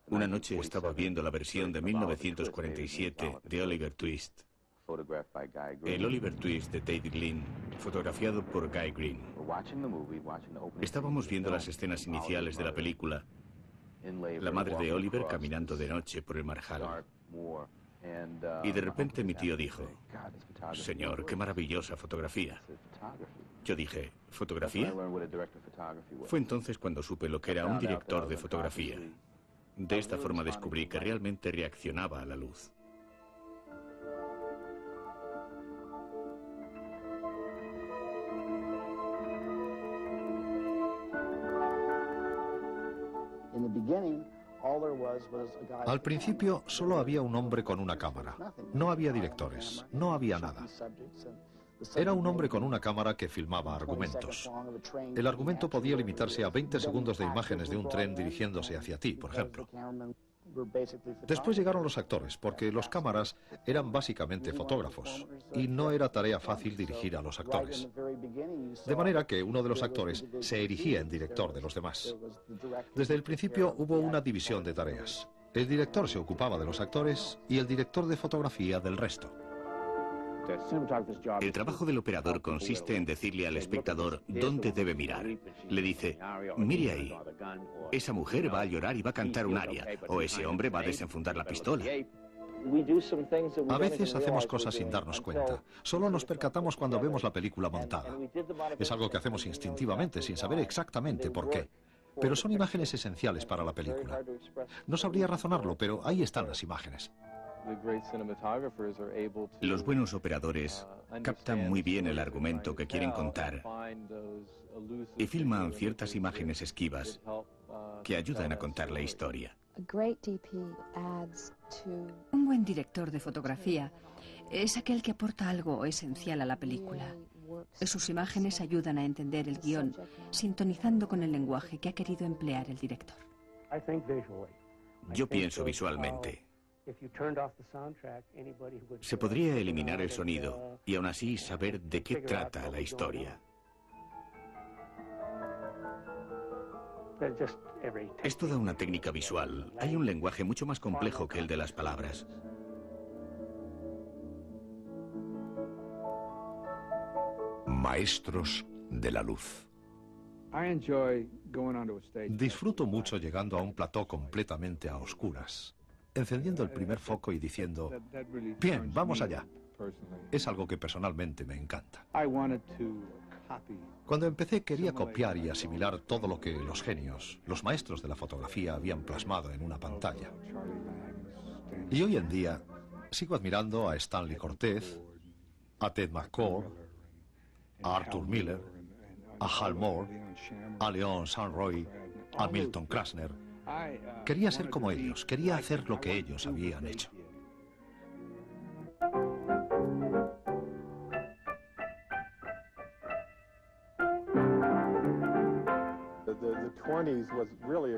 Una noche estaba viendo la versión de 1947 de Oliver Twist. El Oliver Twist de David Lean, fotografiado por Guy Green. Estábamos viendo las escenas iniciales de la película. La madre de Oliver caminando de noche por el marjal. Y de repente mi tío dijo: Señor, qué maravillosa fotografía. Yo dije: ¿fotografía? Fue entonces cuando supe lo que era un director de fotografía. De esta forma descubrí que realmente reaccionaba a la luz. Al principio solo había un hombre con una cámara. No había directores, no había nada. Era un hombre con una cámara que filmaba argumentos. El argumento podía limitarse a 20 segundos de imágenes de un tren dirigiéndose hacia ti, por ejemplo. Después llegaron los actores, porque los cámaras eran básicamente fotógrafos, y no era tarea fácil dirigir a los actores. De manera que uno de los actores se erigía en director de los demás. Desde el principio hubo una división de tareas. El director se ocupaba de los actores y el director de fotografía del resto. El trabajo del operador consiste en decirle al espectador dónde debe mirar. Le dice: mire ahí, esa mujer va a llorar y va a cantar un aria, o ese hombre va a desenfundar la pistola. A veces hacemos cosas sin darnos cuenta. Solo nos percatamos cuando vemos la película montada. Es algo que hacemos instintivamente, sin saber exactamente por qué. Pero son imágenes esenciales para la película. No sabría razonarlo, pero ahí están las imágenes. Los buenos operadores captan muy bien el argumento que quieren contar y filman ciertas imágenes esquivas que ayudan a contar la historia. Un buen director de fotografía es aquel que aporta algo esencial a la película. Sus imágenes ayudan a entender el guión, sintonizando con el lenguaje que ha querido emplear el director. Yo pienso visualmente. Se podría eliminar el sonido y aún así saber de qué trata la historia. Es toda una técnica visual. Hay un lenguaje mucho más complejo que el de las palabras. Maestros de la luz. Disfruto mucho llegando a un plató completamente a oscuras, encendiendo el primer foco y diciendo: bien, vamos allá. Es algo que personalmente me encanta. Cuando empecé quería copiar y asimilar todo lo que los genios, los maestros de la fotografía habían plasmado en una pantalla. Y hoy en día sigo admirando a Stanley Cortez, a Ted McCall, a Arthur Miller, a Hal Moore, a Leon Sanroy, a Milton Krasner. Quería ser como ellos, quería hacer lo que ellos habían hecho.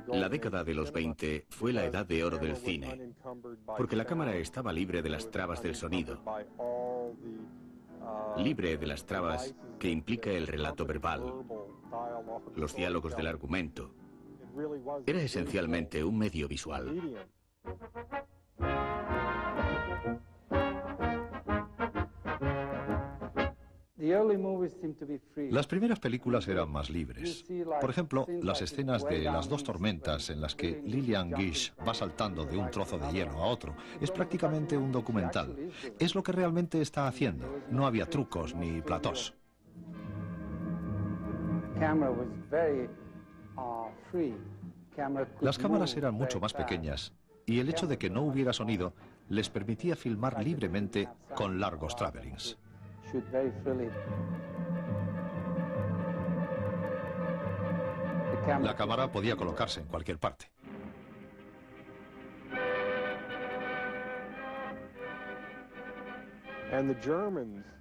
La década de los 20 fue la edad de oro del cine, porque la cámara estaba libre de las trabas del sonido, libre de las trabas que implica el relato verbal, los diálogos del argumento. Era esencialmente un medio visual. Las primeras películas eran más libres. Por ejemplo, las escenas de Las dos tormentas en las que Lillian Gish va saltando de un trozo de hielo a otro. Es prácticamente un documental. Es lo que realmente está haciendo. No había trucos ni platós. Las cámaras eran mucho más pequeñas y el hecho de que no hubiera sonido les permitía filmar libremente con largos travelings. La cámara podía colocarse en cualquier parte.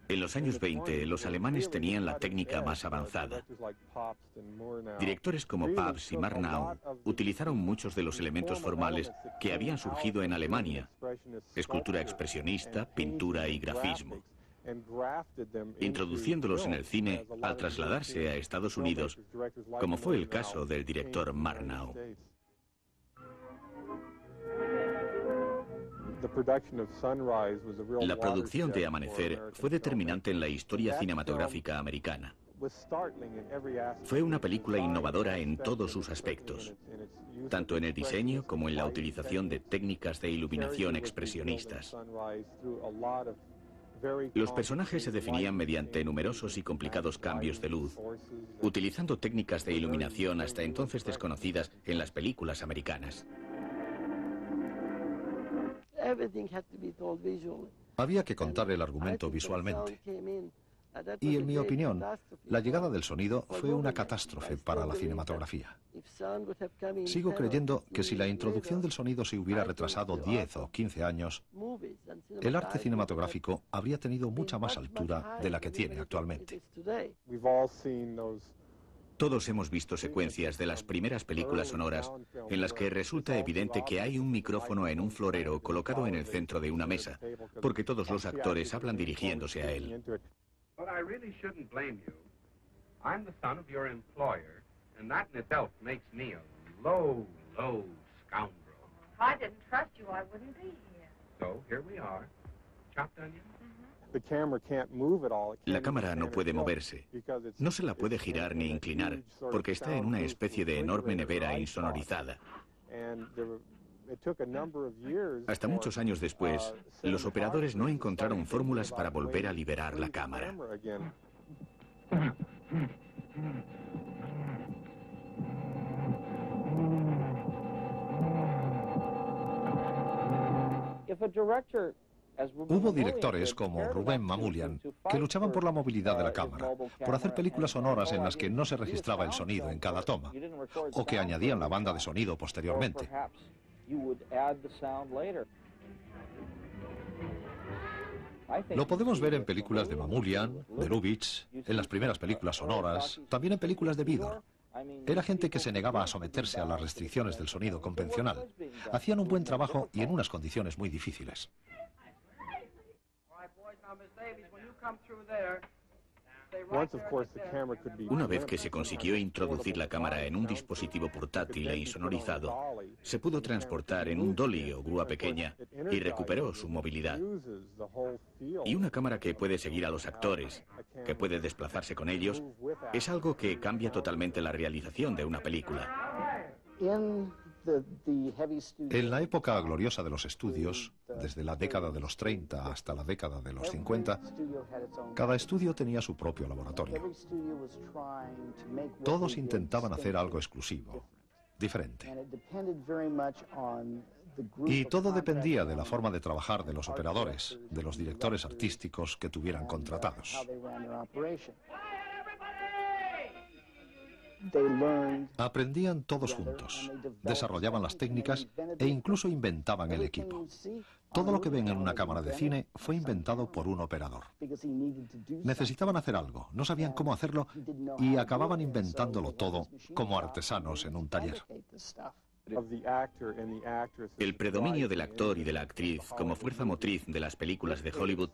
En los años 20, los alemanes tenían la técnica más avanzada. Directores como Pabst y Murnau utilizaron muchos de los elementos formales que habían surgido en Alemania: escultura expresionista, pintura y grafismo. introduciéndolos en el cine al trasladarse a Estados Unidos, como fue el caso del director Murnau. La producción de Amanecer fue determinante en la historia cinematográfica americana. Fue una película innovadora en todos sus aspectos, tanto en el diseño como en la utilización de técnicas de iluminación expresionistas. Los personajes se definían mediante numerosos y complicados cambios de luz, utilizando técnicas de iluminación hasta entonces desconocidas en las películas americanas. Había que contar el argumento visualmente. Y en mi opinión, la llegada del sonido fue una catástrofe para la cinematografía. Sigo creyendo que si la introducción del sonido se hubiera retrasado 10 o 15 años, el arte cinematográfico habría tenido mucha más altura de la que tiene actualmente. Todos hemos visto secuencias de las primeras películas sonoras en las que resulta evidente que hay un micrófono en un florero colocado en el centro de una mesa, porque todos los actores hablan dirigiéndose a él. But I really shouldn't blame you. I'm the son of your employer, and that in itself makes me a low, low scoundrel. If I didn't trust you, I wouldn't be here. So here we are. Chopped onion? La cámara no puede moverse. No se la puede girar ni inclinar, porque está en una especie de enorme nevera insonorizada. Hasta muchos años después, los operadores no encontraron fórmulas para volver a liberar la cámara. Hubo directores como Rubén Mamoulian que luchaban por la movilidad de la cámara, por hacer películas sonoras en las que no se registraba el sonido en cada toma, o que añadían la banda de sonido posteriormente. Lo podemos ver en películas de Mamoulian, de Lubitsch, en las primeras películas sonoras, también en películas de Vidor. Era gente que se negaba a someterse a las restricciones del sonido convencional. Hacían un buen trabajo y en unas condiciones muy difíciles. Una vez que se consiguió introducir la cámara en un dispositivo portátil e insonorizado, se pudo transportar en un dolly o grúa pequeña y recuperó su movilidad. Y una cámara que puede seguir a los actores, que puede desplazarse con ellos, es algo que cambia totalmente la realización de una película. En la época gloriosa de los estudios, desde la década de los 30 hasta la década de los 50, cada estudio tenía su propio laboratorio. Todos intentaban hacer algo exclusivo, diferente. Y todo dependía de la forma de trabajar de los operadores, de los directores artísticos que tuvieran contratados. Aprendían todos juntos, desarrollaban las técnicas e incluso inventaban el equipo. Todo lo que ven en una cámara de cine fue inventado por un operador. Necesitaban hacer algo, no sabían cómo hacerlo y acababan inventándolo todo como artesanos en un taller. El predominio del actor y de la actriz como fuerza motriz de las películas de Hollywood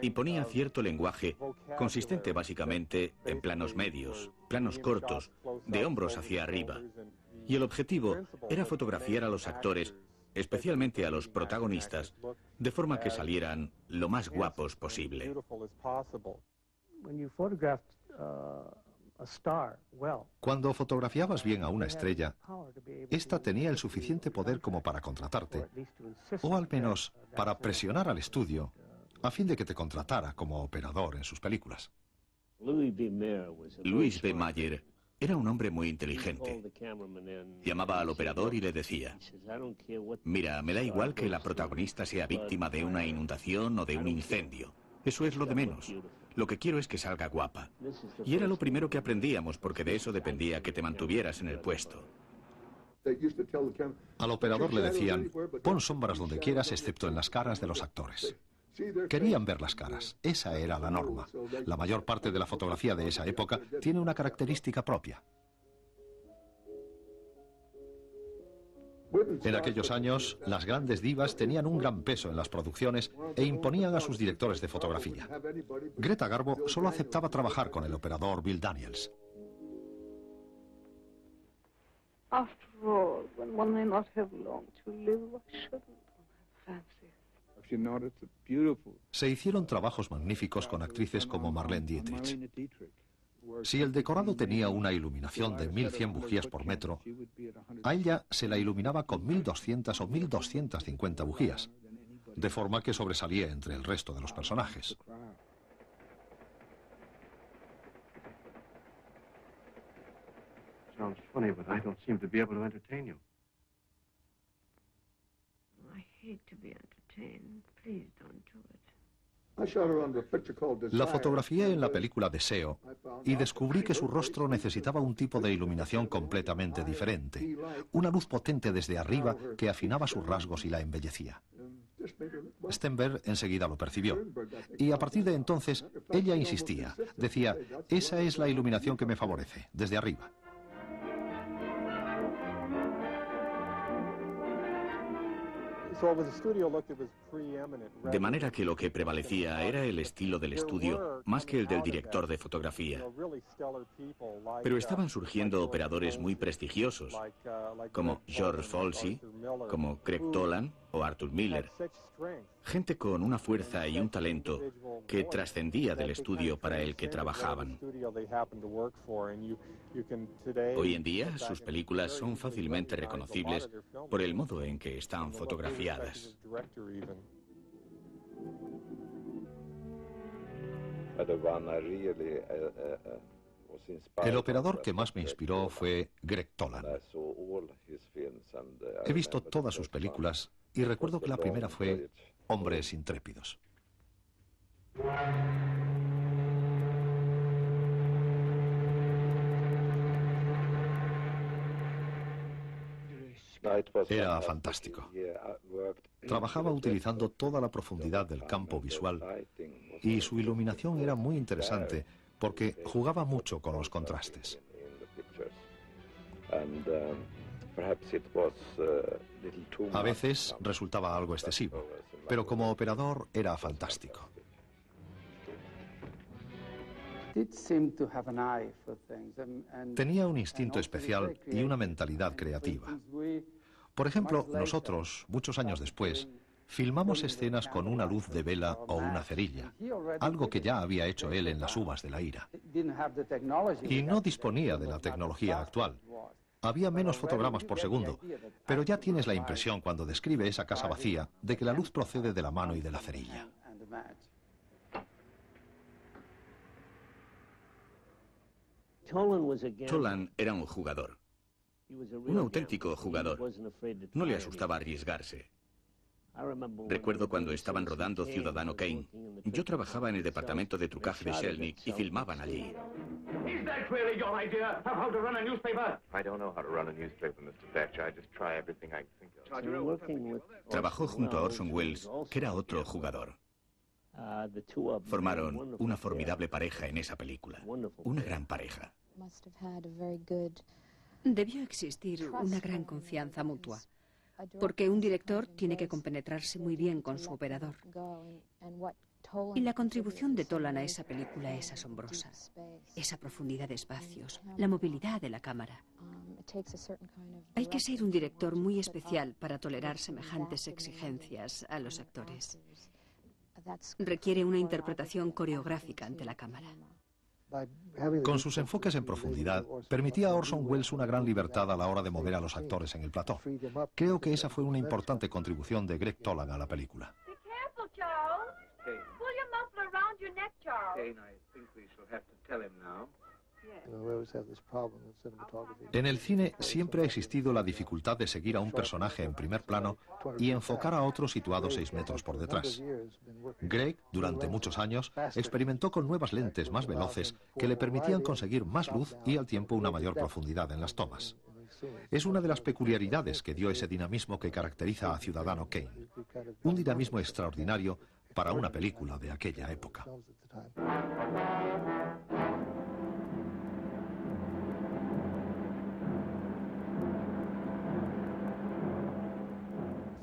imponía cierto lenguaje consistente básicamente en planos medios, planos cortos, de hombros hacia arriba. Y el objetivo era fotografiar a los actores, especialmente a los protagonistas, de forma que salieran lo más guapos posible. Cuando fotografiabas bien a una estrella, ésta tenía el suficiente poder como para contratarte, o al menos para presionar al estudio, a fin de que te contratara como operador en sus películas. Louis B. Mayer era un hombre muy inteligente. Llamaba al operador y le decía: mira, me da igual que la protagonista sea víctima de una inundación o de un incendio. Eso es lo de menos. Lo que quiero es que salga guapa. Y era lo primero que aprendíamos, porque de eso dependía que te mantuvieras en el puesto. Al operador le decían: pon sombras donde quieras excepto en las caras de los actores. Querían ver las caras. Esa era la norma. La mayor parte de la fotografía de esa época tiene una característica propia. En aquellos años, las grandes divas tenían un gran peso en las producciones e imponían a sus directores de fotografía. Greta Garbo solo aceptaba trabajar con el operador Bill Daniels. After all, when one may not have long to live, why shouldn't one have fancy? Se hicieron trabajos magníficos con actrices como Marlene Dietrich. Si el decorado tenía una iluminación de 1100 bujías por metro, a ella se la iluminaba con 1200 o 1250 bujías, de forma que sobresalía entre el resto de los personajes. Sounds funny, but I don't seem to be able to entertain you. I hate to be entertained. Please don't do it. La fotografié en la película Deseo y descubrí que su rostro necesitaba un tipo de iluminación completamente diferente, una luz potente desde arriba que afinaba sus rasgos y la embellecía. Stenberg enseguida lo percibió y a partir de entonces ella insistía, decía, esa es la iluminación que me favorece, desde arriba. De manera que lo que prevalecía era el estilo del estudio más que el del director de fotografía. Pero estaban surgiendo operadores muy prestigiosos, como George Folsey, como Craig Tolan o Arthur Miller. Gente con una fuerza y un talento que trascendía del estudio para el que trabajaban. Hoy en día, sus películas son fácilmente reconocibles por el modo en que están fotografiadas. El operador que más me inspiró fue Greg Tolan. He visto todas sus películas y recuerdo que la primera fue Hombres Intrépidos. Era fantástico. Trabajaba utilizando toda la profundidad del campo visual y su iluminación era muy interesante porque jugaba mucho con los contrastes. A veces resultaba algo excesivo, pero como operador era fantástico. Tenía un instinto especial y una mentalidad creativa. Por ejemplo, nosotros, muchos años después, filmamos escenas con una luz de vela o una cerilla, algo que ya había hecho él en Las uvas de la ira. Y no disponía de la tecnología actual. Había menos fotogramas por segundo, pero ya tienes la impresión cuando describe esa casa vacía de que la luz procede de la mano y de la cerilla. Tolan era un jugador, un auténtico jugador. No le asustaba arriesgarse. Recuerdo cuando estaban rodando Ciudadano Kane. Yo trabajaba en el departamento de trucaje de Selnick y filmaban allí. Trabajó junto a Orson Welles, que era otro jugador. Formaron una formidable pareja en esa película, una gran pareja. Debió existir una gran confianza mutua, porque un director tiene que compenetrarse muy bien con su operador. Y la contribución de Tolan a esa película es asombrosa. Esa profundidad de espacios, la movilidad de la cámara. Hay que ser un director muy especial para tolerar semejantes exigencias a los actores. Requiere una interpretación coreográfica ante la cámara. Con sus enfoques en profundidad, permitía a Orson Welles una gran libertad a la hora de mover a los actores en el plató. Creo que esa fue una importante contribución de Greg Tolan a la película. En el cine siempre ha existido la dificultad de seguir a un personaje en primer plano y enfocar a otro situado 6 metros por detrás. Greg, durante muchos años, experimentó con nuevas lentes más veloces que le permitían conseguir más luz y al tiempo una mayor profundidad en las tomas. Es una de las peculiaridades que dio ese dinamismo que caracteriza a Ciudadano Kane. Un dinamismo extraordinario para una película de aquella época.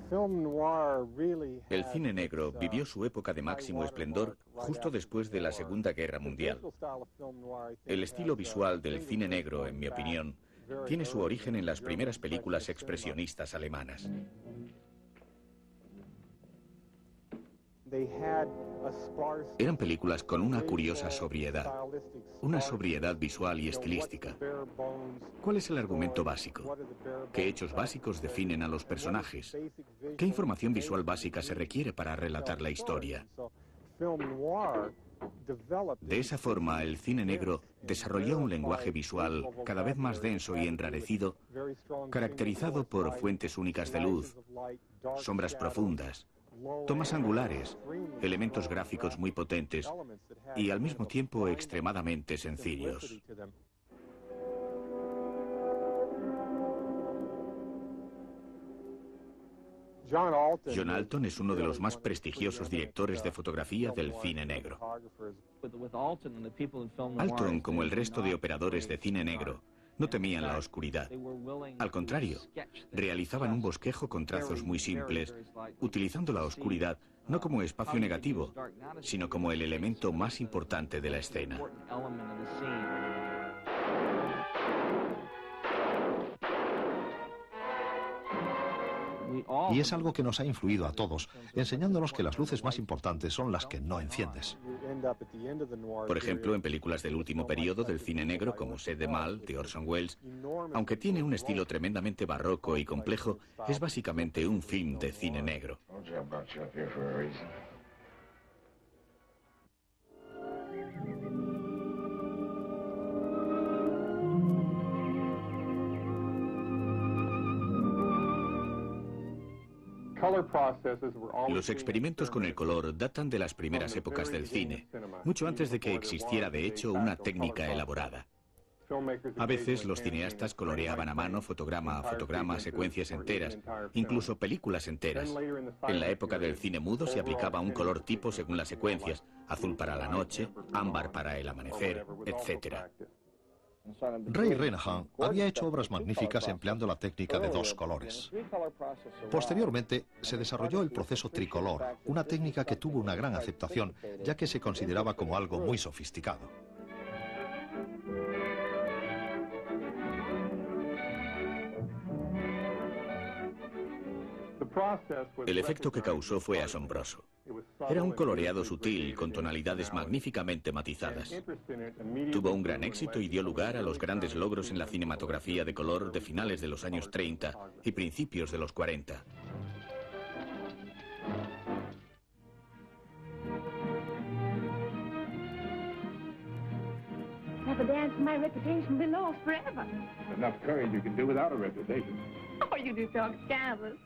El cine negro vivió su época de máximo esplendor justo después de la Segunda Guerra Mundial. El estilo visual del cine negro, en mi opinión, tiene su origen en las primeras películas expresionistas alemanas. Eran películas con una curiosa sobriedad, una sobriedad visual y estilística. ¿Cuál es el argumento básico? ¿Qué hechos básicos definen a los personajes? ¿Qué información visual básica se requiere para relatar la historia? De esa forma, el cine negro desarrolló un lenguaje visual cada vez más denso y enrarecido, caracterizado por fuentes únicas de luz, sombras profundas, tomas angulares, elementos gráficos muy potentes y al mismo tiempo extremadamente sencillos. John Alton es uno de los más prestigiosos directores de fotografía del cine negro. Alton, como el resto de operadores de cine negro, no temían la oscuridad. Al contrario, realizaban un bosquejo con trazos muy simples, utilizando la oscuridad no como espacio negativo, sino como el elemento más importante de la escena. Y es algo que nos ha influido a todos, enseñándonos que las luces más importantes son las que no enciendes. Por ejemplo, en películas del último periodo del cine negro, como Sed de Mal, de Orson Welles, aunque tiene un estilo tremendamente barroco y complejo, es básicamente un film de cine negro. Los experimentos con el color datan de las primeras épocas del cine, mucho antes de que existiera de hecho una técnica elaborada. A veces los cineastas coloreaban a mano, fotograma a fotograma, secuencias enteras, incluso películas enteras. En la época del cine mudo se aplicaba un color tipo según las secuencias, azul para la noche, ámbar para el amanecer, etc. Ray Renahan había hecho obras magníficas empleando la técnica de dos colores. Posteriormente, se desarrolló el proceso tricolor, una técnica que tuvo una gran aceptación, ya que se consideraba como algo muy sofisticado. El efecto que causó fue asombroso. Era un coloreado sutil con tonalidades magníficamente matizadas. Tuvo un gran éxito y dio lugar a los grandes logros en la cinematografía de color de finales de los años 30 y principios de los 40. Never dance, my reputation be lost forever. Enough courage you can do without a reputation. Oh, you do talk scandalous.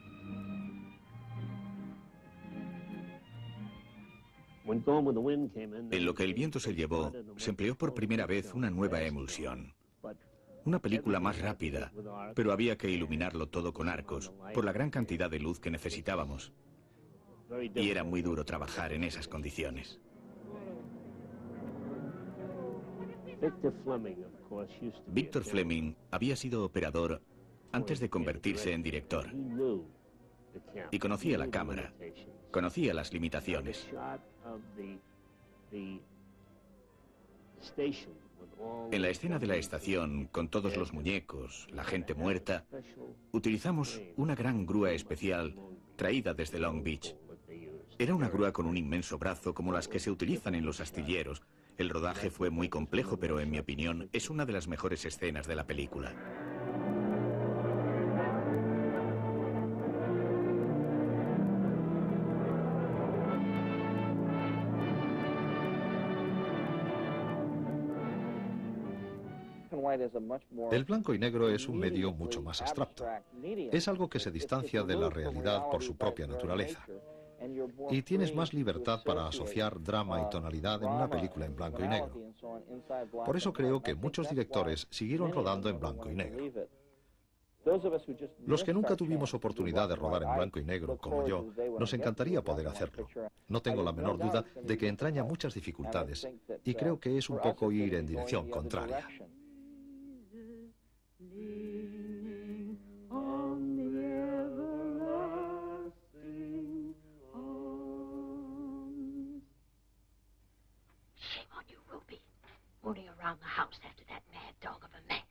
En Lo que el viento se llevó, se empleó por primera vez una nueva emulsión. Una película más rápida, pero había que iluminarlo todo con arcos, por la gran cantidad de luz que necesitábamos. Y era muy duro trabajar en esas condiciones. Victor Fleming había sido operador antes de convertirse en director. Y conocía la cámara, conocía las limitaciones. En la escena de la estación, con todos los muñecos, la gente muerta, utilizamos una gran grúa especial traída desde Long Beach. Era una grúa con un inmenso brazo como las que se utilizan en los astilleros. El rodaje fue muy complejo, pero en mi opinión es una de las mejores escenas de la película. El blanco y negro es un medio mucho más abstracto. Es algo que se distancia de la realidad por su propia naturaleza. Y tienes más libertad para asociar drama y tonalidad en una película en blanco y negro. Por eso creo que muchos directores siguieron rodando en blanco y negro. Los que nunca tuvimos oportunidad de rodar en blanco y negro, como yo, nos encantaría poder hacerlo. No tengo la menor duda de que entraña muchas dificultades y creo que es un poco ir en dirección contraria. around the house after that mad dog of a man.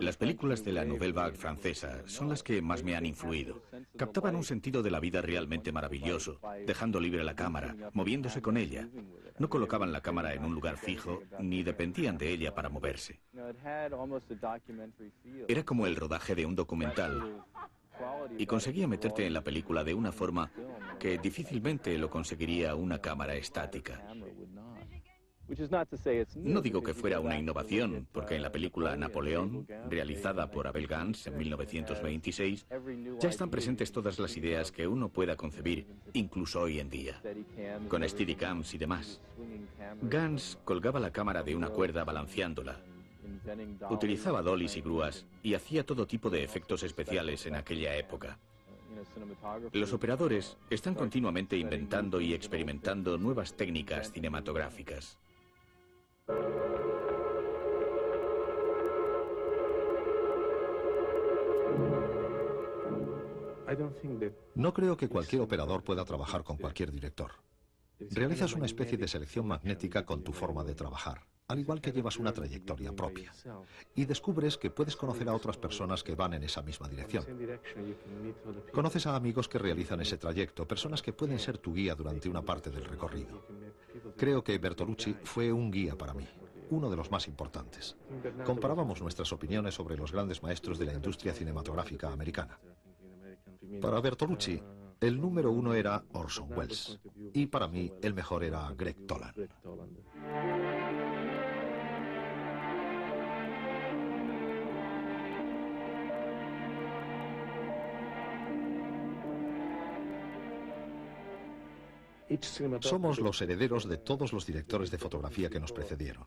Las películas de la Nouvelle Vague francesa son las que más me han influido. Captaban un sentido de la vida realmente maravilloso, dejando libre la cámara, moviéndose con ella. No colocaban la cámara en un lugar fijo, ni dependían de ella para moverse. Era como el rodaje de un documental, y conseguía meterte en la película de una forma que difícilmente lo conseguiría una cámara estática. No digo que fuera una innovación, porque en la película Napoleón, realizada por Abel Gance en 1926, ya están presentes todas las ideas que uno pueda concebir, incluso hoy en día, con Steadicams y demás. Gance colgaba la cámara de una cuerda balanceándola, utilizaba dollies y grúas y hacía todo tipo de efectos especiales en aquella época. Los operadores están continuamente inventando y experimentando nuevas técnicas cinematográficas. No creo que cualquier operador pueda trabajar con cualquier director. Realizas una especie de selección magnética con tu forma de trabajar, al igual que llevas una trayectoria propia. Y descubres que puedes conocer a otras personas que van en esa misma dirección. Conoces a amigos que realizan ese trayecto, personas que pueden ser tu guía durante una parte del recorrido. Creo que Bertolucci fue un guía para mí, uno de los más importantes. Comparábamos nuestras opiniones sobre los grandes maestros de la industria cinematográfica americana. Para Bertolucci, el número uno era Orson Welles, y para mí el mejor era Greg Toland. Somos los herederos de todos los directores de fotografía que nos precedieron.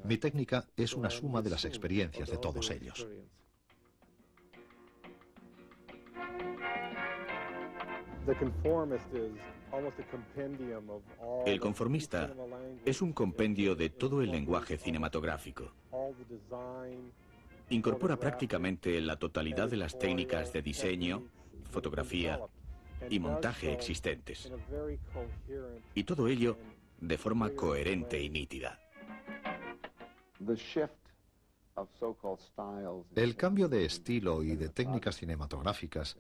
Mi técnica es una suma de las experiencias de todos ellos. El conformista es un compendio de todo el lenguaje cinematográfico. Incorpora prácticamente la totalidad de las técnicas de diseño, fotografía y montaje existentes. Y todo ello de forma coherente y nítida. El cambio de estilo y de técnicas cinematográficas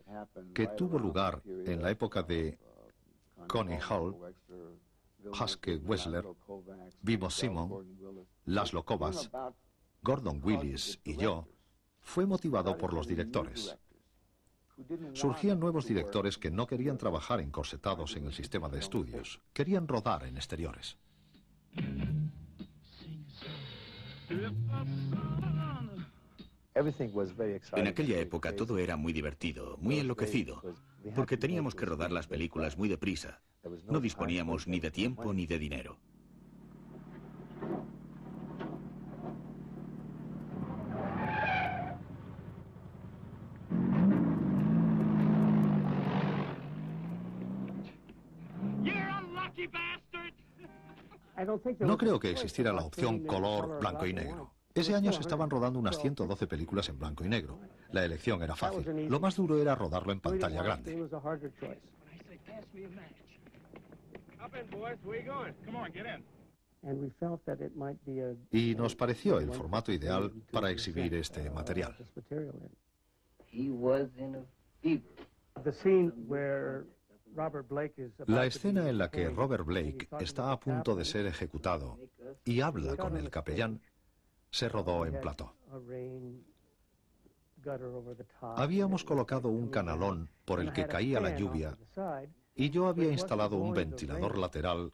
que tuvo lugar en la época de Connie Hall, Haske Wessler, Vivo Simon, Laszlo Kovacs, Gordon Willis y yo, fue motivado por los directores. Surgían nuevos directores que no querían trabajar encorsetados en el sistema de estudios, querían rodar en exteriores. En aquella época todo era muy divertido, muy enloquecido, porque teníamos que rodar las películas muy deprisa. No disponíamos ni de tiempo ni de dinero. No creo que existiera la opción color blanco y negro. Ese año se estaban rodando unas 112 películas en blanco y negro. La elección era fácil. Lo más duro era rodarlo en pantalla grande. Y nos pareció el formato ideal para exhibir este material. La escena en la que Robert Blake está a punto de ser ejecutado y habla con el capellán se rodó en plató. Habíamos colocado un canalón por el que caía la lluvia y yo había instalado un ventilador lateral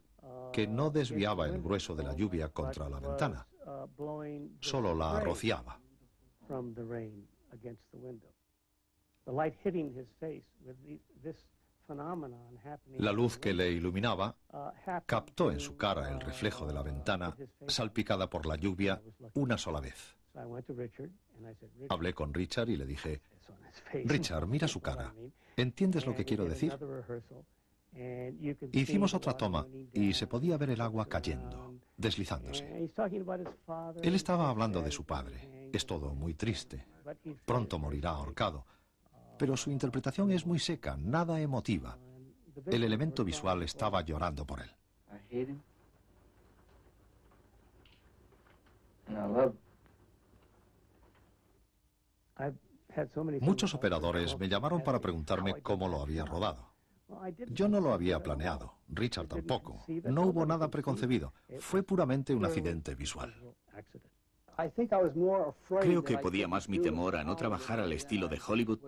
que no desviaba el grueso de la lluvia contra la ventana, solo la rociaba. La luz que le iluminaba captó en su cara el reflejo de la ventana salpicada por la lluvia una sola vez. Hablé con Richard y le dije: Richard, mira su cara. ¿Entiendes lo que quiero decir? Hicimos otra toma y se podía ver el agua cayendo, deslizándose. Él estaba hablando de su padre. Es todo muy triste. Pronto morirá ahorcado. Pero su interpretación es muy seca, nada emotiva. El elemento visual estaba llorando por él. Muchos operadores me llamaron para preguntarme cómo lo había rodado. Yo no lo había planeado, Richard tampoco. No hubo nada preconcebido. Fue puramente un accidente visual. Creo que podía más mi temor a no trabajar al estilo de Hollywood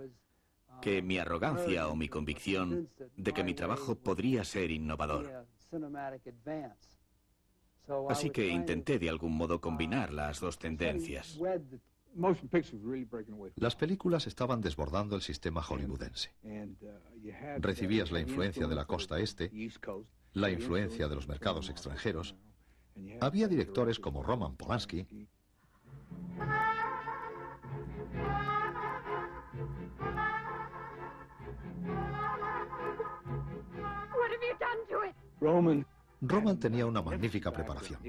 que mi arrogancia o mi convicción de que mi trabajo podría ser innovador. Así que intenté de algún modo combinar las dos tendencias. Las películas estaban desbordando el sistema hollywoodense. Recibías la influencia de la costa este, la influencia de los mercados extranjeros. Había directores como Roman Polanski, Roman tenía una magnífica preparación.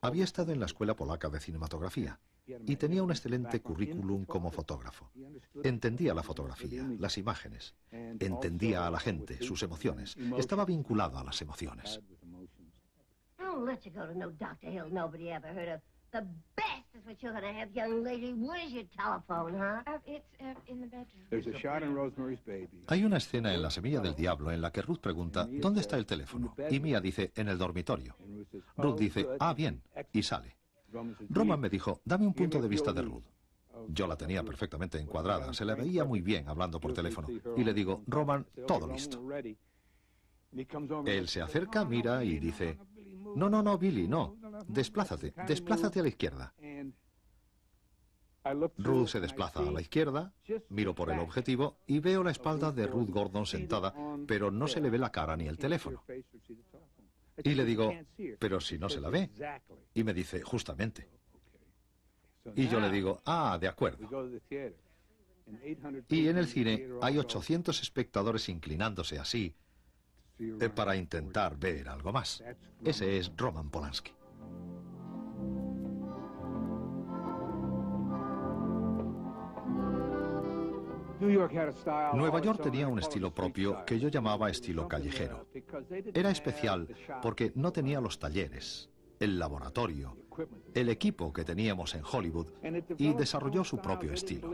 Había estado en la Escuela Polaca de Cinematografía y tenía un excelente currículum como fotógrafo. Entendía la fotografía, las imágenes, entendía a la gente, sus emociones. Estaba vinculado a las emociones. The best is what you're going to have, young lady. Where's your telephone, huh? It's in the bedroom. There's a shot in Rosemary's Baby. Hay una escena en La Semilla del Diablo en la que Ruth pregunta, ¿dónde está el teléfono? Y Mia dice, en el dormitorio. Ruth dice, ah, bien, y sale. Roman me dijo, dame un punto de vista de Ruth. Yo la tenía perfectamente encuadrada, se la veía muy bien hablando por teléfono. Y le digo, Roman, todo listo. Él se acerca, mira y dice, no, no, no, Billy, no. Desplázate a la izquierda. Ruth se desplaza a la izquierda, miro por el objetivo y veo la espalda de Ruth Gordon sentada, pero no se le ve la cara ni el teléfono. Y le digo, pero si no se la ve. Y me dice, justamente. Y yo le digo, ah, de acuerdo. Y en el cine hay 800 espectadores inclinándose así para intentar ver algo más. Ese es Roman Polanski. Nueva York tenía un estilo propio que yo llamaba estilo callejero. Era especial porque no tenía los talleres, el laboratorio, el equipo que teníamos en Hollywood y desarrolló su propio estilo.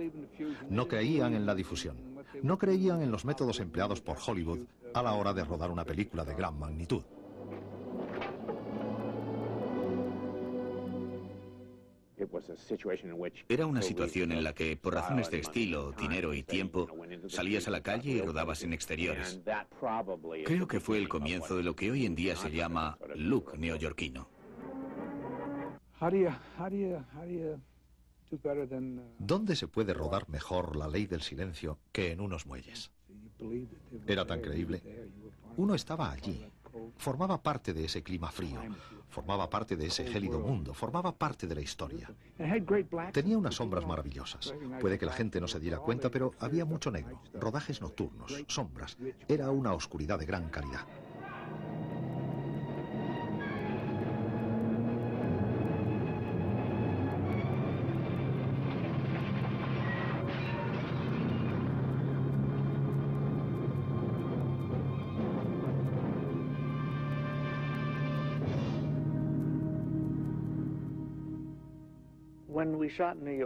No creían en la difusión, no creían en los métodos empleados por Hollywood a la hora de rodar una película de gran magnitud. Era una situación en la que, por razones de estilo, dinero y tiempo, salías a la calle y rodabas en exteriores. Creo que fue el comienzo de lo que hoy en día se llama look neoyorquino. ¿Dónde se puede rodar mejor La Ley del Silencio que en unos muelles? Era tan creíble. Uno estaba allí. Formaba parte de ese clima frío, formaba parte de ese gélido mundo, formaba parte de la historia. Tenía unas sombras maravillosas. Puede que la gente no se diera cuenta, pero había mucho negro, rodajes nocturnos, sombras. Era una oscuridad de gran calidad.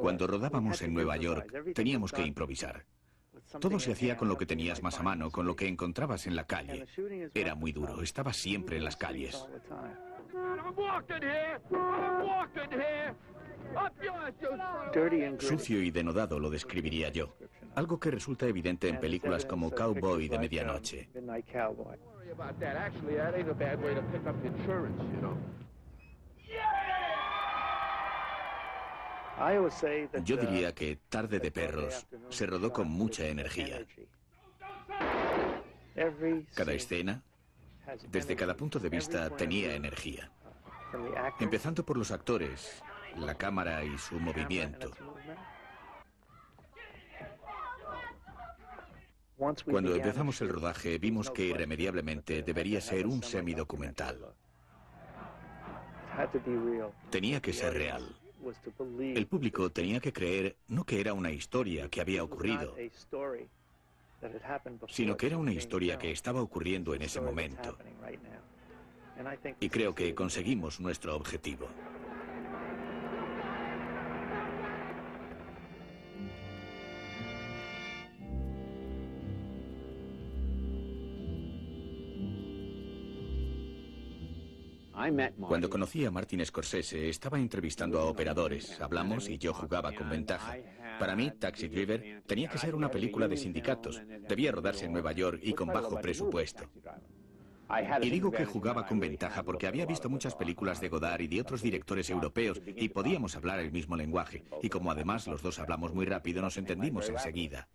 Cuando rodábamos en Nueva York, teníamos que improvisar. Todo se hacía con lo que tenías más a mano, con lo que encontrabas en la calle. Era muy duro, estaba siempre en las calles. Sucio y denodado lo describiría yo. Algo que resulta evidente en películas como Cowboy de Medianoche. Yo diría que Tarde de Perros se rodó con mucha energía. Cada escena, desde cada punto de vista, tenía energía. Empezando por los actores, la cámara y su movimiento. Cuando empezamos el rodaje, vimos que irremediablemente debería ser un semidocumental. Tenía que ser real. El público tenía que creer no que era una historia que había ocurrido, sino que era una historia que estaba ocurriendo en ese momento. Y creo que conseguimos nuestro objetivo. Cuando conocí a Martin Scorsese, estaba entrevistando a operadores, hablamos y yo jugaba con ventaja. Para mí, Taxi Driver tenía que ser una película de sindicatos, debía rodarse en Nueva York y con bajo presupuesto. Y digo que jugaba con ventaja porque había visto muchas películas de Godard y de otros directores europeos y podíamos hablar el mismo lenguaje. Y como además los dos hablamos muy rápido, nos entendimos enseguida.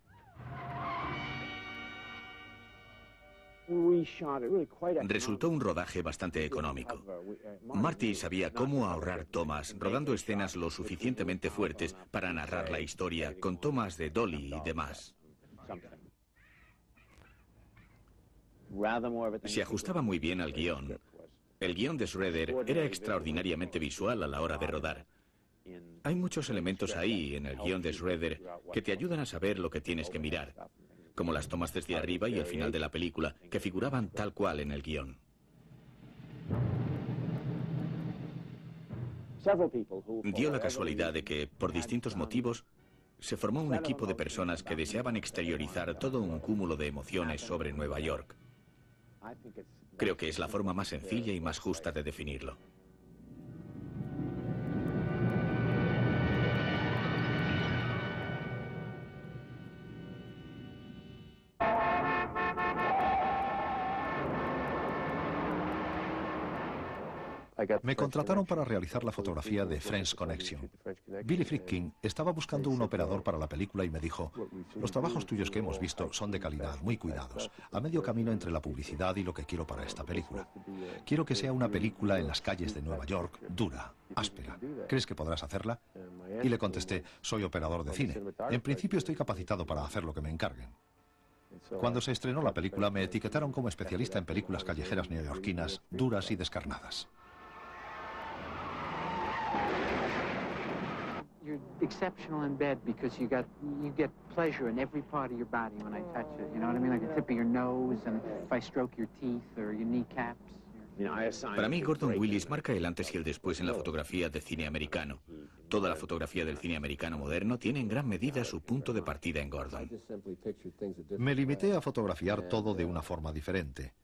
Resultó un rodaje bastante económico. Marty sabía cómo ahorrar tomas, rodando escenas lo suficientemente fuertes para narrar la historia, con tomas de dolly y demás. Se ajustaba muy bien al guión. El guión de Schroeder era extraordinariamente visual a la hora de rodar. Hay muchos elementos ahí en el guión de Schroeder que te ayudan a saber lo que tienes que mirar, como las tomas desde arriba y el final de la película, que figuraban tal cual en el guión. Dio la casualidad de que, por distintos motivos, se formó un equipo de personas que deseaban exteriorizar todo un cúmulo de emociones sobre Nueva York. Creo que es la forma más sencilla y más justa de definirlo. Me contrataron para realizar la fotografía de French Connection. Billy Friedkin estaba buscando un operador para la película y me dijo: los trabajos tuyos que hemos visto son de calidad, muy cuidados, a medio camino entre la publicidad y lo que quiero para esta película. Quiero que sea una película en las calles de Nueva York, dura, áspera. ¿Crees que podrás hacerla? Y le contesté: soy operador de cine. En principio estoy capacitado para hacer lo que me encarguen. Cuando se estrenó la película me etiquetaron como especialista en películas callejeras neoyorquinas, duras y descarnadas. You're exceptional in bed because you get pleasure in every part of your body when I touch it. You know what I mean? Like the tip of your nose, and if I stroke your teeth or your kneecaps. Para mí, Gordon Willis marca el antes y el después en la fotografía de cine americano. Toda la fotografía del cine americano moderno tiene en gran medida su punto de partida en Gordon. Me limité a fotografiar todo de una forma diferente.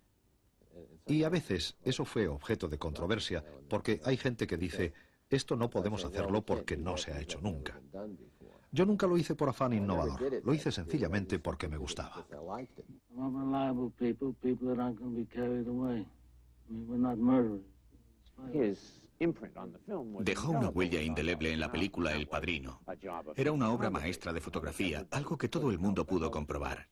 Y a veces eso fue objeto de controversia, porque hay gente que dice: esto no podemos hacerlo porque no se ha hecho nunca. Yo nunca lo hice por afán innovador, lo hice sencillamente porque me gustaba. Dejó una huella indeleble en la película El Padrino. Era una obra maestra de fotografía, algo que todo el mundo pudo comprobar.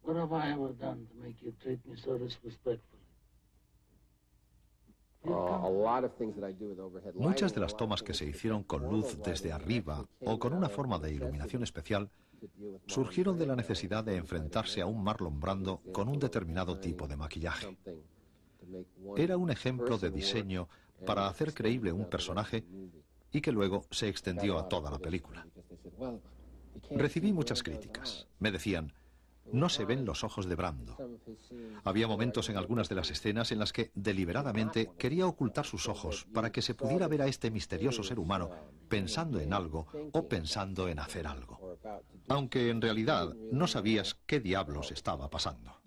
What have I ever done to make you treat me so disrespectfully? Muchas de las tomas que se hicieron con luz desde arriba o con una forma de iluminación especial surgieron de la necesidad de enfrentarse a un Marlon Brando con un determinado tipo de maquillaje. Era un ejemplo de diseño para hacer creíble un personaje y que luego se extendió a toda la película. Recibí muchas críticas. Me decían: no se ven los ojos de Brando. Había momentos en algunas de las escenas en las que deliberadamente quería ocultar sus ojos para que se pudiera ver a este misterioso ser humano pensando en algo o pensando en hacer algo, aunque en realidad no sabías qué diablos estaba pasando.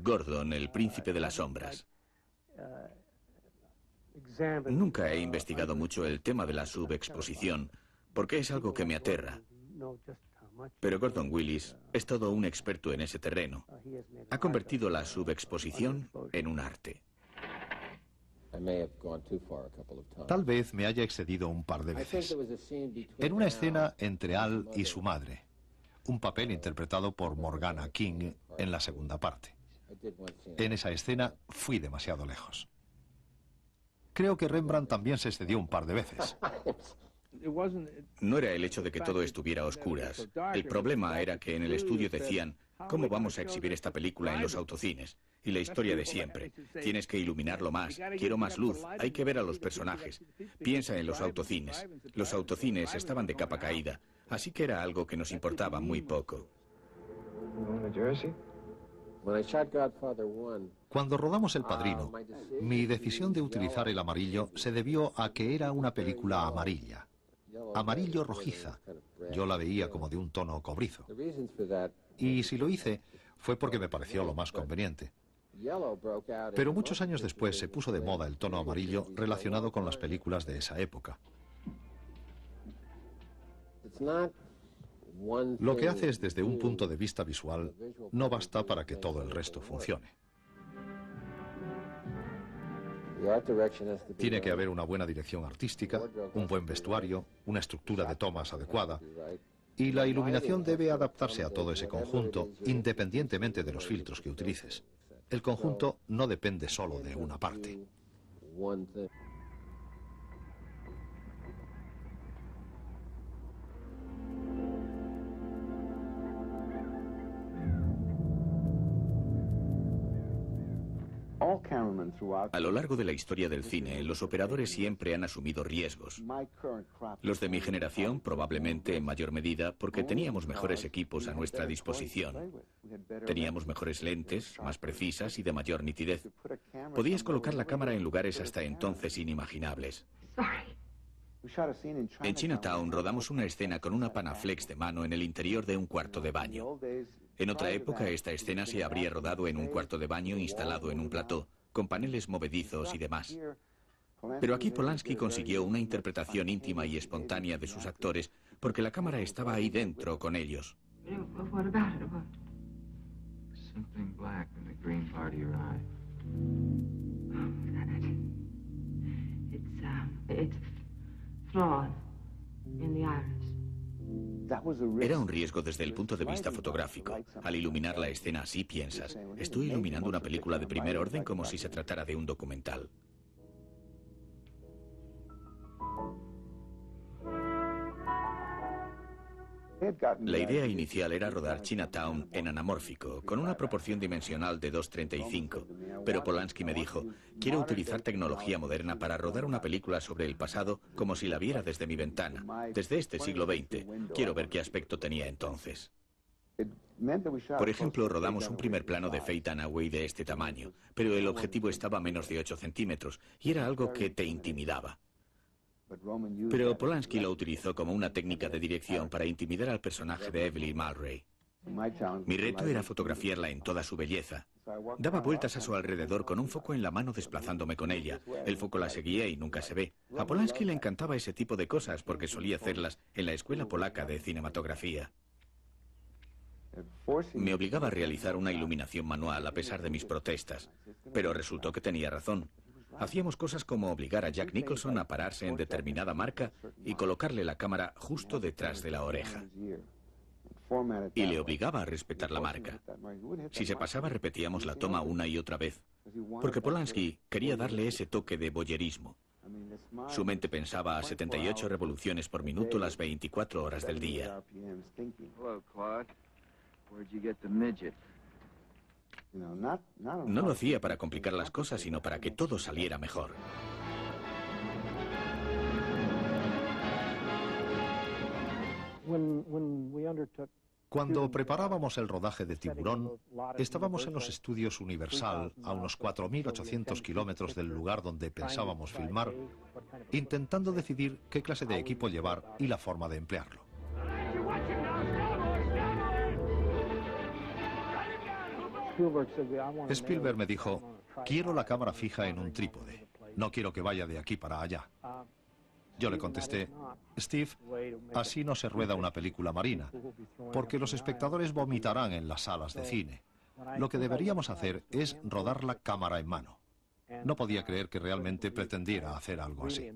Gordon, el príncipe de las sombras. Nunca he investigado mucho el tema de la subexposición, porque es algo que me aterra. Pero Gordon Willis es todo un experto en ese terreno. Ha convertido la subexposición en un arte. Tal vez me haya excedido un par de veces. En una escena entre Al y su madre, un papel interpretado por Morgana King en la segunda parte. En esa escena fui demasiado lejos. Creo que Rembrandt también se excedió un par de veces. No era el hecho de que todo estuviera a oscuras. El problema era que en el estudio decían: ¿cómo vamos a exhibir esta película en los autocines? Y la historia de siempre. Tienes que iluminarlo más, quiero más luz, hay que ver a los personajes. Piensa en los autocines. Los autocines estaban de capa caída, así que era algo que nos importaba muy poco. Cuando rodamos El Padrino, mi decisión de utilizar el amarillo se debió a que era una película amarilla. Amarillo rojiza. Yo la veía como de un tono cobrizo. Y si lo hice Fue porque me pareció lo más conveniente. Pero muchos años después se puso de moda el tono amarillo relacionado con las películas de esa época. Lo que haces desde un punto de vista visual no basta para que todo el resto funcione. Tiene que haber una buena dirección artística, un buen vestuario, una estructura de tomas adecuada, y la iluminación debe adaptarse a todo ese conjunto, independientemente de los filtros que utilices. El conjunto no depende solo de una parte. A lo largo de la historia del cine, los operadores siempre han asumido riesgos. Los de mi generación, probablemente en mayor medida, porque teníamos mejores equipos a nuestra disposición. Teníamos mejores lentes, más precisas y de mayor nitidez. Podías colocar la cámara en lugares hasta entonces inimaginables. En Chinatown rodamos una escena con una Panaflex de mano en el interior de un cuarto de baño. En otra época, esta escena se habría rodado en un cuarto de baño instalado en un plató, con paneles movedizos y demás. Pero aquí Polanski consiguió una interpretación íntima y espontánea de sus actores, porque la cámara estaba ahí dentro con ellos. Era un riesgo desde el punto de vista fotográfico. Al iluminar la escena así piensas, estoy iluminando una película de primer orden como si se tratara de un documental. La idea inicial era rodar Chinatown en anamórfico, con una proporción dimensional de 2:35, pero Polanski me dijo, quiero utilizar tecnología moderna para rodar una película sobre el pasado como si la viera desde mi ventana, desde este siglo XX. Quiero ver qué aspecto tenía entonces. Por ejemplo, rodamos un primer plano de Faye Dunaway de este tamaño, pero el objetivo estaba a menos de 8 centímetros y era algo que te intimidaba. Pero Polanski lo utilizó como una técnica de dirección para intimidar al personaje de Evelyn Mulray. Mi reto era fotografiarla en toda su belleza. Daba vueltas a su alrededor con un foco en la mano desplazándome con ella. El foco la seguía y nunca se ve. A Polanski le encantaba ese tipo de cosas porque solía hacerlas en la Escuela Polaca de Cinematografía. Me obligaba a realizar una iluminación manual a pesar de mis protestas, pero resultó que tenía razón. Hacíamos cosas como obligar a Jack Nicholson a pararse en determinada marca y colocarle la cámara justo detrás de la oreja. Y le obligaba a respetar la marca. Si se pasaba, repetíamos la toma una y otra vez, porque Polanski quería darle ese toque de voyerismo. Su mente pensaba a 78 revoluciones por minuto las 24 horas del día. No lo hacía para complicar las cosas, sino para que todo saliera mejor. Cuando preparábamos el rodaje de Tiburón, estábamos en los estudios Universal, a unos 4.800 kilómetros del lugar donde pensábamos filmar, intentando decidir qué clase de equipo llevar y la forma de emplearlo. Spielberg me dijo, quiero la cámara fija en un trípode, no quiero que vaya de aquí para allá. Yo le contesté, Steve, así no se rueda una película marina, porque los espectadores vomitarán en las salas de cine. Lo que deberíamos hacer es rodar la cámara en mano. No podía creer que realmente pretendiera hacer algo así.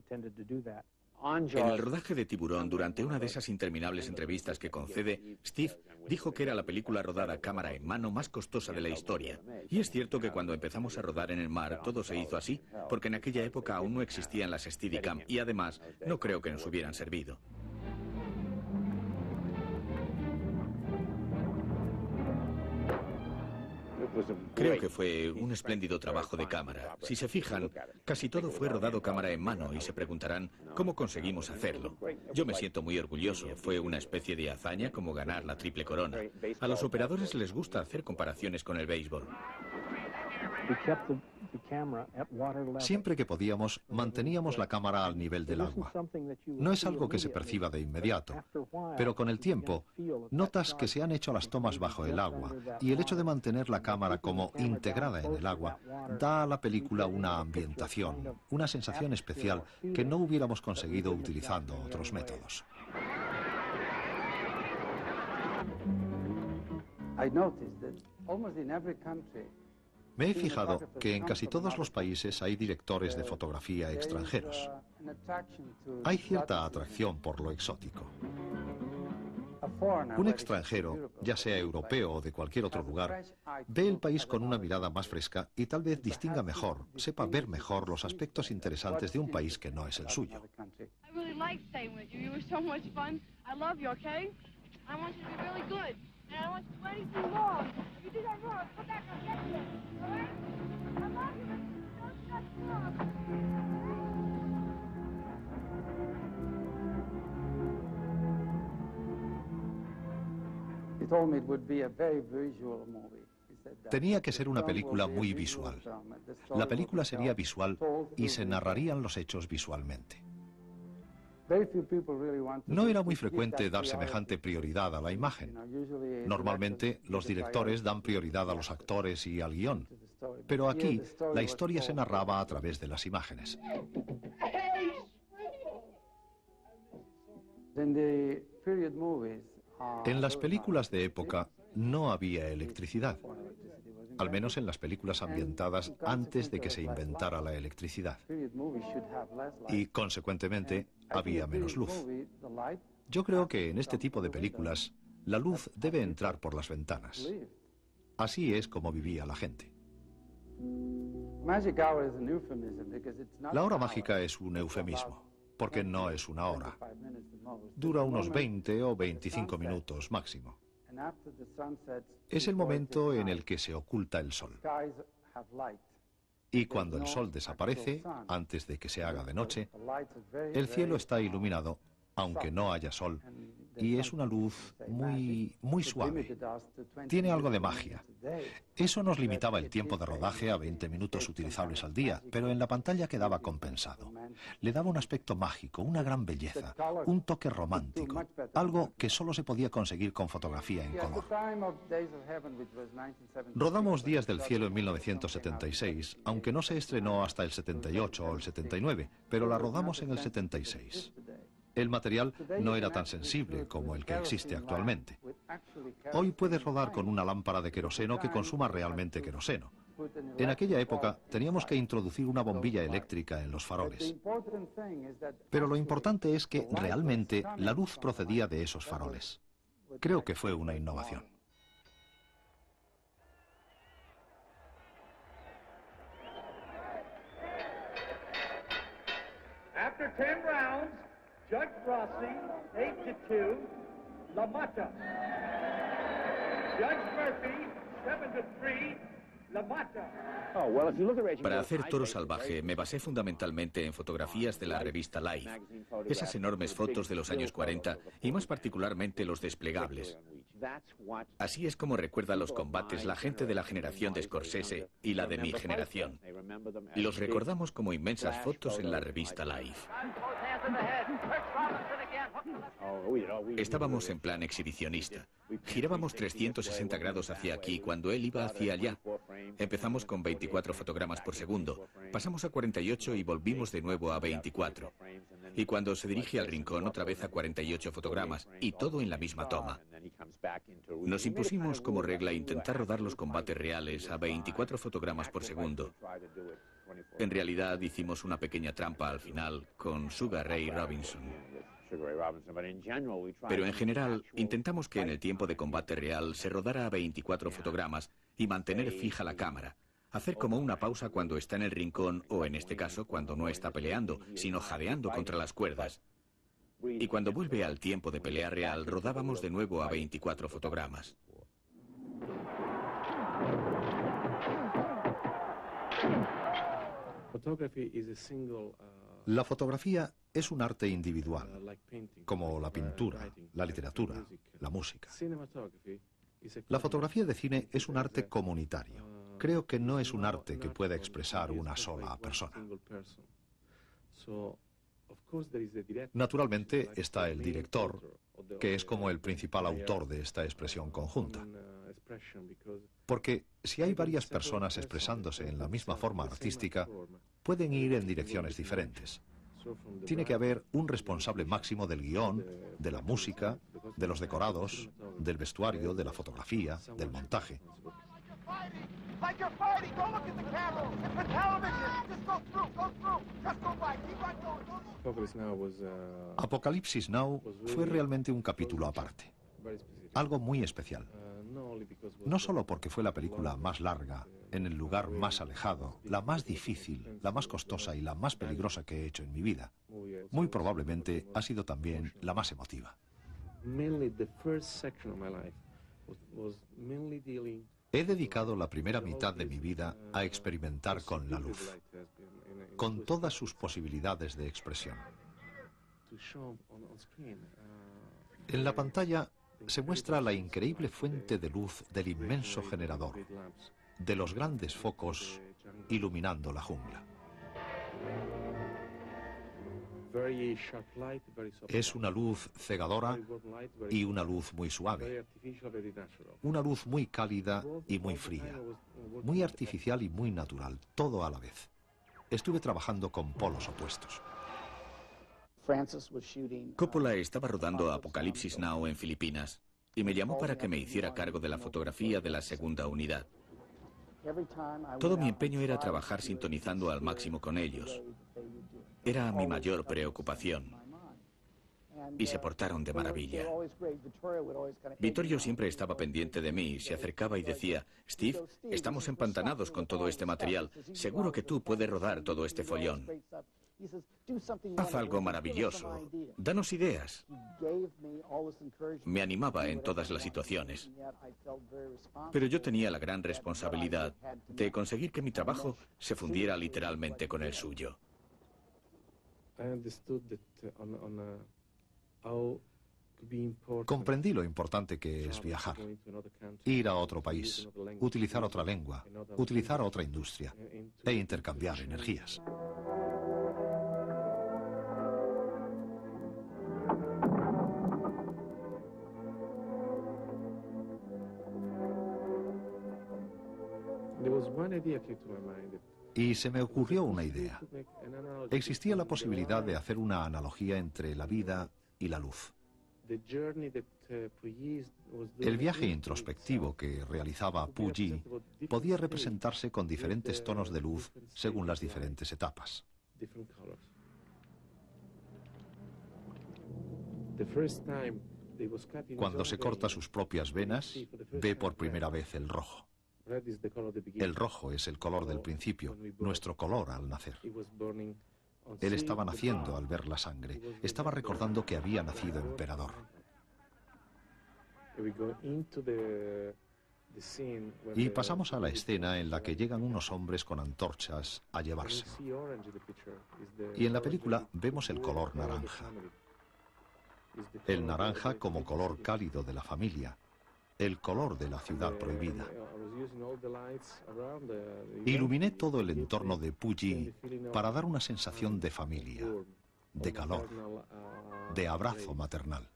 En el rodaje de Tiburón, durante una de esas interminables entrevistas que concede, Steve dijo que era la película rodada cámara en mano más costosa de la historia. Y es cierto que cuando empezamos a rodar en el mar todo se hizo así, porque en aquella época aún no existían las Steadicam y además no creo que nos hubieran servido. Creo que fue un espléndido trabajo de cámara. Si se fijan, casi todo fue rodado cámara en mano y se preguntarán cómo conseguimos hacerlo. Yo me siento muy orgulloso. Fue una especie de hazaña como ganar la triple corona. A los operadores les gusta hacer comparaciones con el béisbol. Siempre que podíamos, manteníamos la cámara al nivel del agua. No es algo que se perciba de inmediato, pero con el tiempo notas que se han hecho las tomas bajo el agua y el hecho de mantener la cámara como integrada en el agua da a la película una ambientación, una sensación especial que no hubiéramos conseguido utilizando otros métodos. Me he fijado que en casi todos los países hay directores de fotografía extranjeros. Hay cierta atracción por lo exótico. Un extranjero, ya sea europeo o de cualquier otro lugar, ve el país con una mirada más fresca y tal vez distinga mejor, sepa ver mejor los aspectos interesantes de un país que no es el suyo. Tenía que ser una película muy visual. La película sería visual y se narrarían los hechos visualmente. No era muy frecuente dar semejante prioridad a la imagen. Normalmente los directores dan prioridad a los actores y al guión, pero aquí la historia se narraba a través de las imágenes. En las películas de época no había electricidad, al menos en las películas ambientadas antes de que se inventara la electricidad. Y, consecuentemente, había menos luz. Yo creo que en este tipo de películas la luz debe entrar por las ventanas. Así es como vivía la gente. La hora mágica es un eufemismo, porque no es una hora. Dura unos 20 o 25 minutos máximo. Es el momento en el que se oculta el sol. Y cuando el sol desaparece, antes de que se haga de noche, el cielo está iluminado, aunque no haya sol, y es una luz muy suave. Tiene algo de magia. Eso nos limitaba el tiempo de rodaje a 20 minutos utilizables al día, pero en la pantalla quedaba compensado. Le daba un aspecto mágico, una gran belleza, un toque romántico, algo que solo se podía conseguir con fotografía en color. Rodamos Días del Cielo en 1976, aunque no se estrenó hasta el 78 o el 79, pero la rodamos en el 76. El material no era tan sensible como el que existe actualmente. Hoy puedes rodar con una lámpara de queroseno que consuma realmente queroseno. En aquella época teníamos que introducir una bombilla eléctrica en los faroles. Pero lo importante es que realmente la luz procedía de esos faroles. Creo que fue una innovación. After 10 rounds, Judge Rossi, 8-2, La Mata. Judge Murphy, 7-3, La Mata. Para hacer Toro Salvaje me basé fundamentalmente en fotografías de la revista Life, esas enormes fotos de los años 40 y más particularmente los desplegables. Así es como recuerda los combates la gente de la generación de Scorsese y la de mi generación. Los recordamos como inmensas fotos en la revista Life. Estábamos en plan exhibicionista. Girábamos 360 grados hacia aquí cuando él iba hacia allá. Empezamos con 24 fotogramas por segundo, pasamos a 48 y volvimos de nuevo a 24. Y cuando se dirige al rincón otra vez a 48 fotogramas, y todo en la misma toma. Nos impusimos como regla intentar rodar los combates reales a 24 fotogramas por segundo. En realidad hicimos una pequeña trampa al final con Sugar Ray Robinson. Pero en general intentamos que en el tiempo de combate real se rodara a 24 fotogramas y mantener fija la cámara. Hacer como una pausa cuando está en el rincón o en este caso cuando no está peleando, sino jadeando contra las cuerdas. Y cuando vuelve al tiempo de pelea real, rodábamos de nuevo a 24 fotogramas. La fotografía es un arte individual, como la pintura, la literatura, la música. La fotografía de cine es un arte comunitario. Creo que no es un arte que pueda expresar una sola persona. Naturalmente está el director, que es como el principal autor de esta expresión conjunta. Porque si hay varias personas expresándose en la misma forma artística, pueden ir en direcciones diferentes. Tiene que haber un responsable máximo del guión, de la música, de los decorados, del vestuario, de la fotografía, del montaje. Apocalipsis Now fue realmente un capítulo aparte, algo muy especial. No solo porque fue la película más larga, en el lugar más alejado, la más difícil, la más costosa y la más peligrosa que he hecho en mi vida. Muy probablemente ha sido también la más emotiva. He dedicado la primera mitad de mi vida a experimentar con la luz, con todas sus posibilidades de expresión. En la pantalla se muestra la increíble fuente de luz del inmenso generador, de los grandes focos iluminando la jungla. Es una luz cegadora y una luz muy suave, una luz muy cálida y muy fría, muy artificial y muy natural, todo a la vez. Estuve trabajando con polos opuestos. Coppola estaba rodando Apocalipsis Now en Filipinas y me llamó para que me hiciera cargo de la fotografía de la segunda unidad. Todo mi empeño era trabajar sintonizando al máximo con ellos. Era mi mayor preocupación. Y se portaron de maravilla. Vittorio siempre estaba pendiente de mí, se acercaba y decía: Steve, estamos empantanados con todo este material. Seguro que tú puedes rodar todo este follón. Haz algo maravilloso. Danos ideas. Me animaba en todas las situaciones. Pero yo tenía la gran responsabilidad de conseguir que mi trabajo se fundiera literalmente con el suyo. Comprendí lo importante que es viajar, ir a otro país, utilizar otra lengua, utilizar otra industria e intercambiar energías. Y se me ocurrió una idea. Existía la posibilidad de hacer una analogía entre la vida y la luz. El viaje introspectivo que realizaba Puyi podía representarse con diferentes tonos de luz según las diferentes etapas. Cuando se corta sus propias venas, ve por primera vez el rojo. El rojo es el color del principio, nuestro color al nacer. Él estaba naciendo al ver la sangre, estaba recordando que había nacido emperador. Y pasamos a la escena en la que llegan unos hombres con antorchas a llevárselo. Y en la película vemos el color naranja. El naranja como color cálido de la familia, el color de la ciudad prohibida. Iluminé todo el entorno de Puyi para dar una sensación de familia, de calor, de abrazo maternal.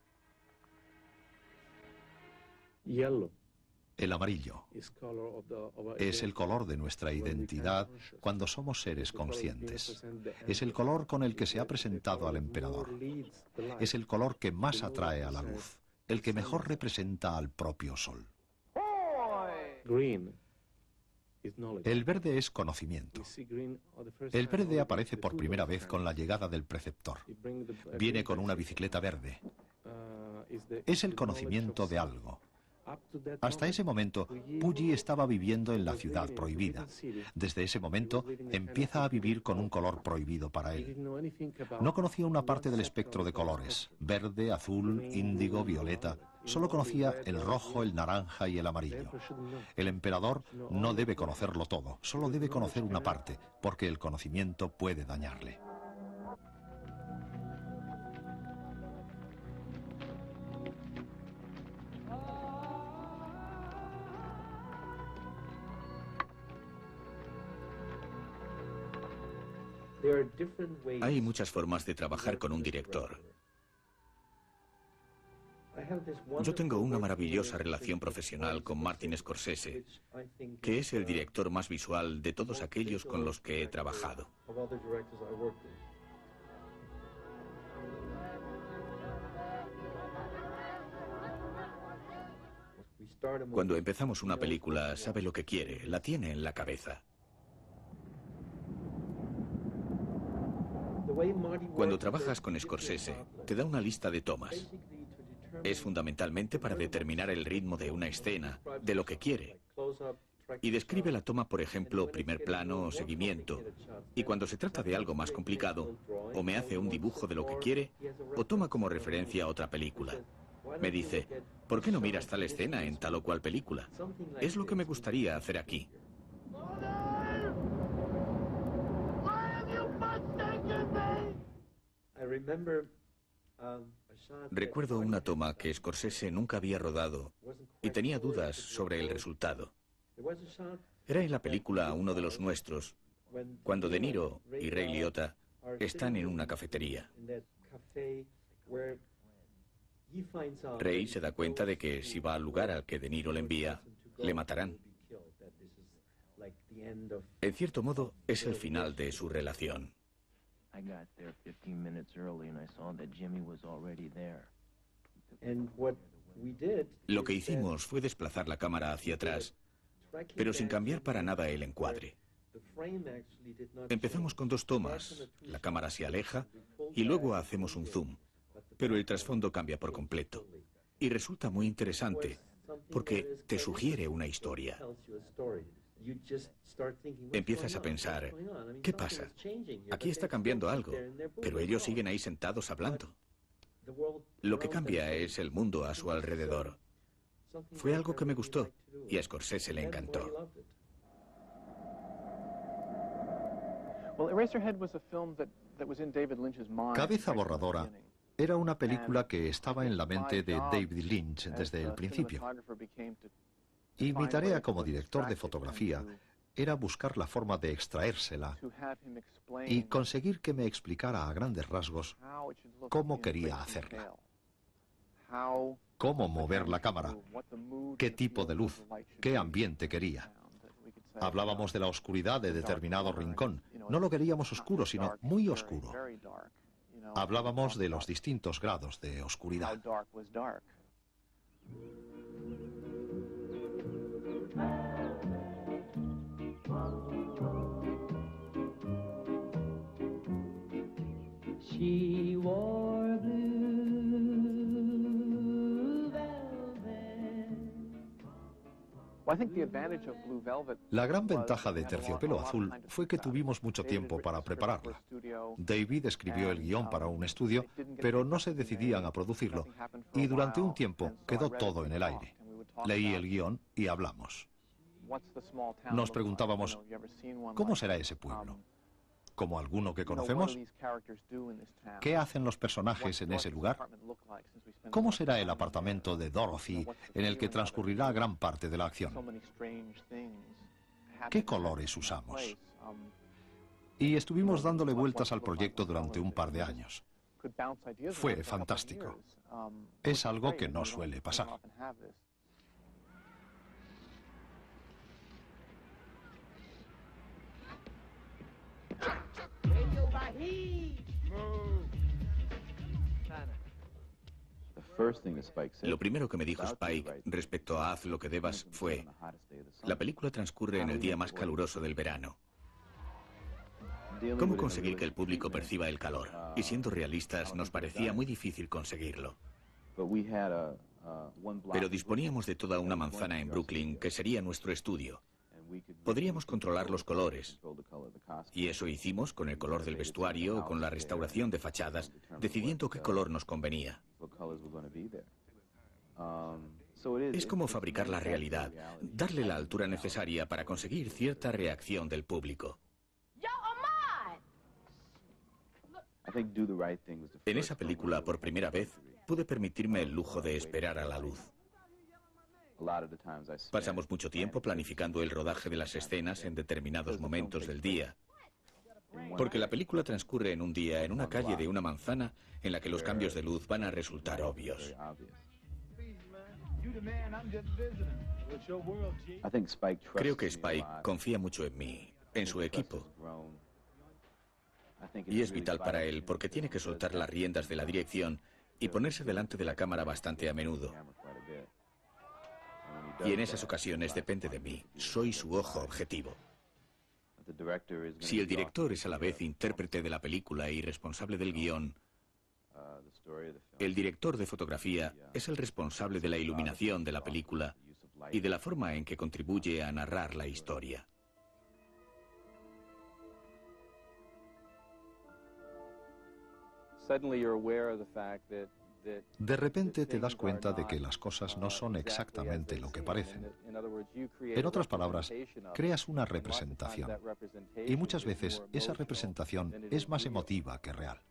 El amarillo es el color de nuestra identidad cuando somos seres conscientes. Es el color con el que se ha presentado al emperador. Es el color que más atrae a la luz, el que mejor representa al propio sol. El verde es conocimiento. El verde aparece por primera vez con la llegada del preceptor. Viene con una bicicleta verde. Es el conocimiento de algo. Hasta ese momento, Puyi estaba viviendo en la ciudad prohibida. Desde ese momento, empieza a vivir con un color prohibido para él. No conocía una parte del espectro de colores: verde, azul, índigo, violeta. Solo conocía el rojo, el naranja y el amarillo. El emperador no debe conocerlo todo, solo debe conocer una parte, porque el conocimiento puede dañarle. Hay muchas formas de trabajar con un director. Yo tengo una maravillosa relación profesional con Martin Scorsese, que es el director más visual de todos aquellos con los que he trabajado. Cuando empezamos una película, sabe lo que quiere, la tiene en la cabeza. Cuando trabajas con Scorsese, te da una lista de tomas. Es fundamentalmente para determinar el ritmo de una escena, de lo que quiere. Y describe la toma, por ejemplo, primer plano o seguimiento. Y cuando se trata de algo más complicado, o me hace un dibujo de lo que quiere, o toma como referencia otra película. Me dice, ¿por qué no miras tal escena en tal o cual película? Es lo que me gustaría hacer aquí. Recuerdo una toma que Scorsese nunca había rodado y tenía dudas sobre el resultado. Era en la película Uno de los Nuestros, cuando De Niro y Ray Liotta están en una cafetería. Ray se da cuenta de que si va al lugar al que De Niro le envía, le matarán. En cierto modo, es el final de su relación. Lo que hicimos fue desplazar la cámara hacia atrás, pero sin cambiar para nada el encuadre. Empezamos con 2 tomas, la cámara se aleja y luego hacemos un zoom, pero el trasfondo cambia por completo. Y resulta muy interesante, porque te sugiere una historia. Empiezas a pensar, ¿qué pasa? Aquí está cambiando algo, pero ellos siguen ahí sentados hablando. Lo que cambia es el mundo a su alrededor. Fue algo que me gustó y a Scorsese le encantó. Cabeza borradora era una película que estaba en la mente de David Lynch desde el principio. Y mi tarea como director de fotografía era buscar la forma de extraérsela y conseguir que me explicara a grandes rasgos cómo quería hacerla. Cómo mover la cámara, qué tipo de luz, qué ambiente quería. Hablábamos de la oscuridad de determinado rincón. No lo queríamos oscuro, sino muy oscuro. Hablábamos de los distintos grados de oscuridad. She wore blue velvet. La gran ventaja de Terciopelo Azul fue que tuvimos mucho tiempo para prepararla. David escribió el guión para un estudio, pero no se decidían a producirlo, y durante un tiempo quedó todo en el aire. Leí el guión y hablamos. Nos preguntábamos, ¿cómo será ese pueblo? ¿Como alguno que conocemos? ¿Qué hacen los personajes en ese lugar? ¿Cómo será el apartamento de Dorothy en el que transcurrirá gran parte de la acción? ¿Qué colores usamos? Y estuvimos dándole vueltas al proyecto durante un par de años. Fue fantástico. Es algo que no suele pasar. Lo primero que me dijo Spike respecto a Haz lo que debas fue: la película transcurre en el día más caluroso del verano. ¿Cómo conseguir que el público perciba el calor? Y siendo realistas, nos parecía muy difícil conseguirlo. Pero disponíamos de toda una manzana en Brooklyn que sería nuestro estudio. Podríamos controlar los colores, y eso hicimos con el color del vestuario o con la restauración de fachadas, decidiendo qué color nos convenía. Es como fabricar la realidad, darle la altura necesaria para conseguir cierta reacción del público. En esa película, por primera vez, pude permitirme el lujo de esperar a la luz. Pasamos mucho tiempo planificando el rodaje de las escenas en determinados momentos del día. Porque la película transcurre en un día, en una calle de una manzana, en la que los cambios de luz van a resultar obvios. Creo que Spike confía mucho en mí, en su equipo. Y es vital para él, porque tiene que soltar las riendas de la dirección y ponerse delante de la cámara bastante a menudo. Y en esas ocasiones depende de mí. Soy su ojo objetivo. Si el director es a la vez intérprete de la película y responsable del guión, el director de fotografía es el responsable de la iluminación de la película y de la forma en que contribuye a narrar la historia. De repente te das cuenta de que las cosas no son exactamente lo que parecen. En otras palabras, creas una representación. Y muchas veces esa representación es más emotiva que real.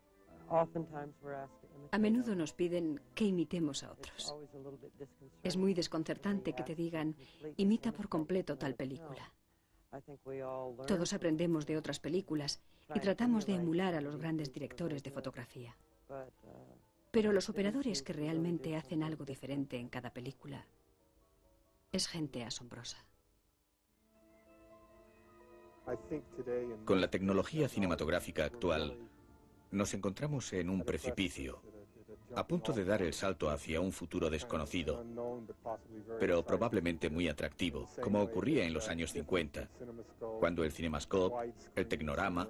A menudo nos piden que imitemos a otros. Es muy desconcertante que te digan, imita por completo tal película. Todos aprendemos de otras películas y tratamos de emular a los grandes directores de fotografía. Pero los operadores que realmente hacen algo diferente en cada película es gente asombrosa. Con la tecnología cinematográfica actual, nos encontramos en un precipicio, a punto de dar el salto hacia un futuro desconocido, pero probablemente muy atractivo, como ocurría en los años 50, cuando el CinemaScope, el Tecnorama,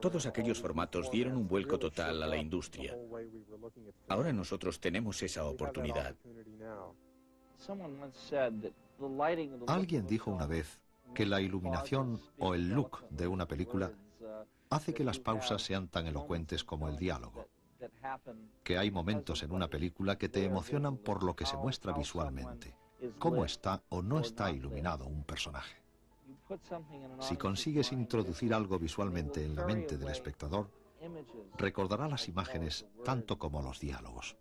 todos aquellos formatos dieron un vuelco total a la industria. Ahora nosotros tenemos esa oportunidad. Alguien dijo una vez que la iluminación o el look de una película hace que las pausas sean tan elocuentes como el diálogo. Que hay momentos en una película que te emocionan por lo que se muestra visualmente, cómo está o no está iluminado un personaje. Si consigues introducir algo visualmente en la mente del espectador, recordará las imágenes tanto como los diálogos.